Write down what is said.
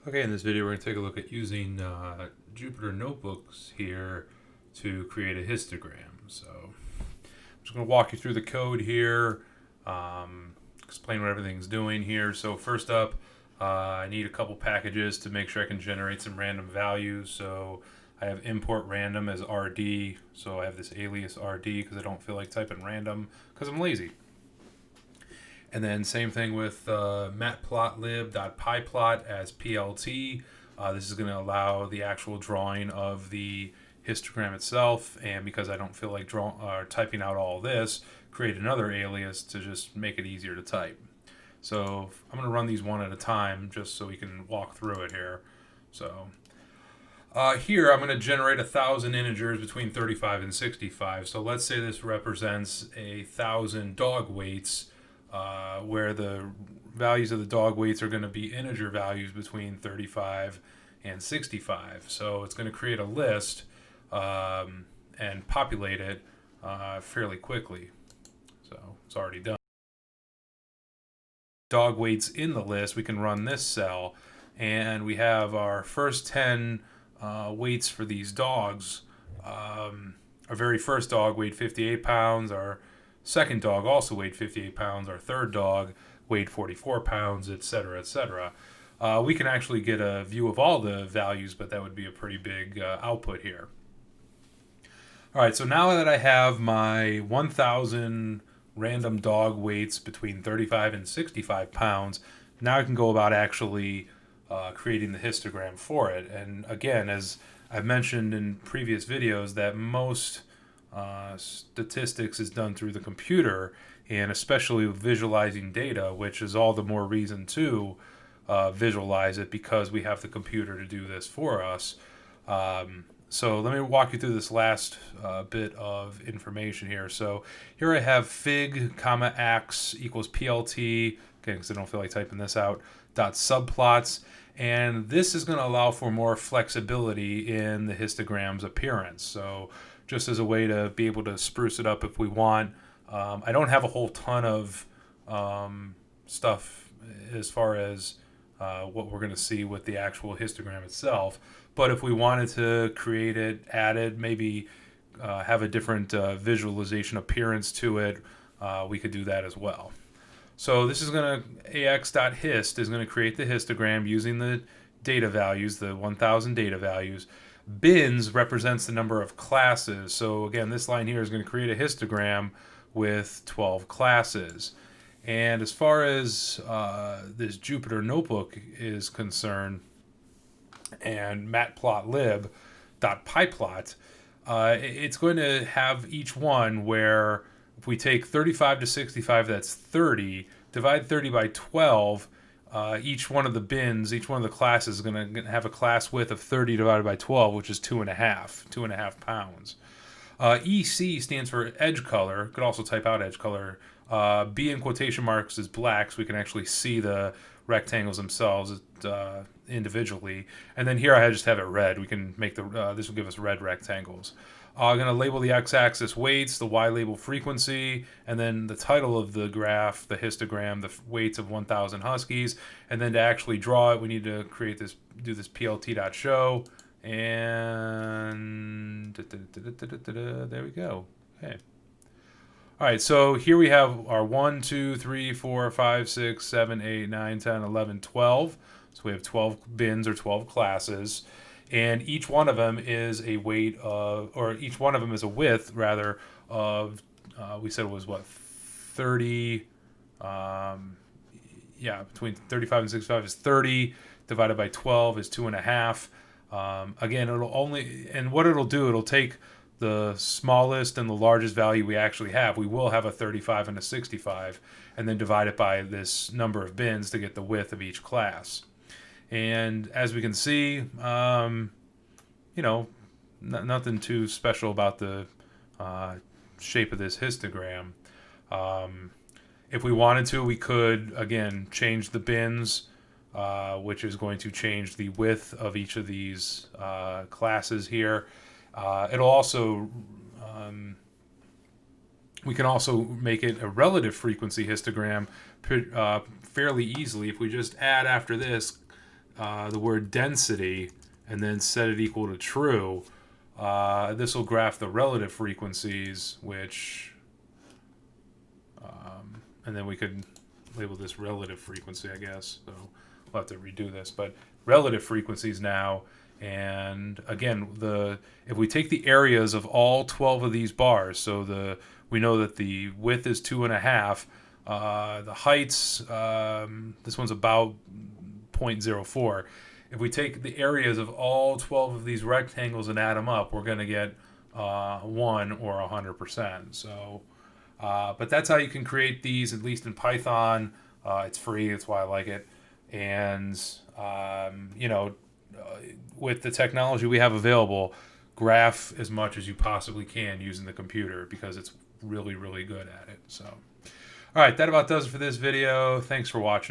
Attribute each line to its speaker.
Speaker 1: Okay, in this video we're going to take a look at using Jupyter notebooks here to create a histogram. So I'm just going to walk you through the code here, explain what everything's doing here. So first up, I need a couple packages to make sure I can generate some random values. So I have import random as RD, so I have this alias RD because I don't feel like typing random because I'm lazy. And then same thing with matplotlib.pyplot as PLT. This is going to allow the actual drawing of the histogram itself. And because I don't feel like typing out all this, create another alias to just make it easier to type. So I'm going to run these one at a time just so we can walk through it here. So here I'm going to generate 1,000 integers between 35 and 65. So let's say this represents 1,000 dog weights, where the values of the dog weights are going to be integer values between 35 and 65. So it's going to create a list and populate it fairly quickly. So it's already done. Dog weights in the list, we can run this cell, and we have our first 10 weights for these dogs. Our very first dog weighed 58 pounds. Our second dog also weighed 58 pounds. Our third dog weighed 44 pounds, etc., etc. We can actually get a view of all the values, but that would be a pretty big output here. All right, so now that I have my 1,000 random dog weights between 35 and 65 pounds, now I can go about actually creating the histogram for it. And again, as I've mentioned in previous videos, that most statistics is done through the computer, and especially visualizing data, which is all the more reason to visualize it because we have the computer to do this for us. So let me walk you through this last bit of information here. So here I have fig, comma, ax equals PLT, okay, because I don't feel like typing this out, dot subplots. And this is going to allow for more flexibility in the histogram's appearance. So just as a way to be able to spruce it up if we want. I don't have a whole ton of stuff as far as what we're going to see with the actual histogram itself. But if we wanted to create it, add it, maybe have a different visualization appearance to it, we could do that as well. So this is going to, ax.hist is going to create the histogram using the data values, the 1,000 data values. Bins represents the number of classes. So again, this line here is going to create a histogram with 12 classes. And as far as this Jupyter notebook is concerned, and matplotlib.pyplot, it's going to have each one where if we take 35 to 65, that's 30, divide 30 by 12, each one of the bins, each one of the classes is going to have a class width of 30 divided by 12, which is 2.5 pounds. EC stands for edge color. Could also type out edge color. B in quotation marks is black, so we can actually see the rectangles themselves individually. And then here I just have it red. We can make this will give us red rectangles. I'm going to label the x-axis weights, the y label frequency, and then the title of the graph, the histogram, the weights of 1,000 huskies. And then to actually draw it, we need to do this plt.show, and there we go. Okay. All right, so here we have our 1, 2, 3, 4, 5, 6, 7, 8, 9, 10, 11, 12. So we have 12 bins or 12 classes. And each one of them is a weight of, or each one of them is a width, rather, of, we said it was what, 30, between 35 and 65 is 30, divided by 12 is 2.5. Again, what it'll do, it'll take the smallest and the largest value we actually have. We will have a 35 and a 65, and then divide it by this number of bins to get the width of each class. And as we can see, nothing too special about the shape of this histogram. If we wanted to, we could, again, change the bins, which is going to change the width of each of these classes here. It'll also, we can also make it a relative frequency histogram fairly easily. If we just add after this the word density and then set it equal to true, this will graph the relative frequencies, which, and then we could label this relative frequency, I guess. So we'll have to redo this, but relative frequencies now. And again, if we take the areas of all 12 of these bars, so we know that the width is 2.5, the heights, this one's about 0.04. If we take the areas of all 12 of these rectangles and add them up, we're going to get 1 or 100%. So, but that's how you can create these, at least in Python. It's free, that's why I like it. And, with the technology we have available, graph as much as you possibly can using the computer, because it's really, really good at it. So, all right, that about does it for this video. Thanks for watching.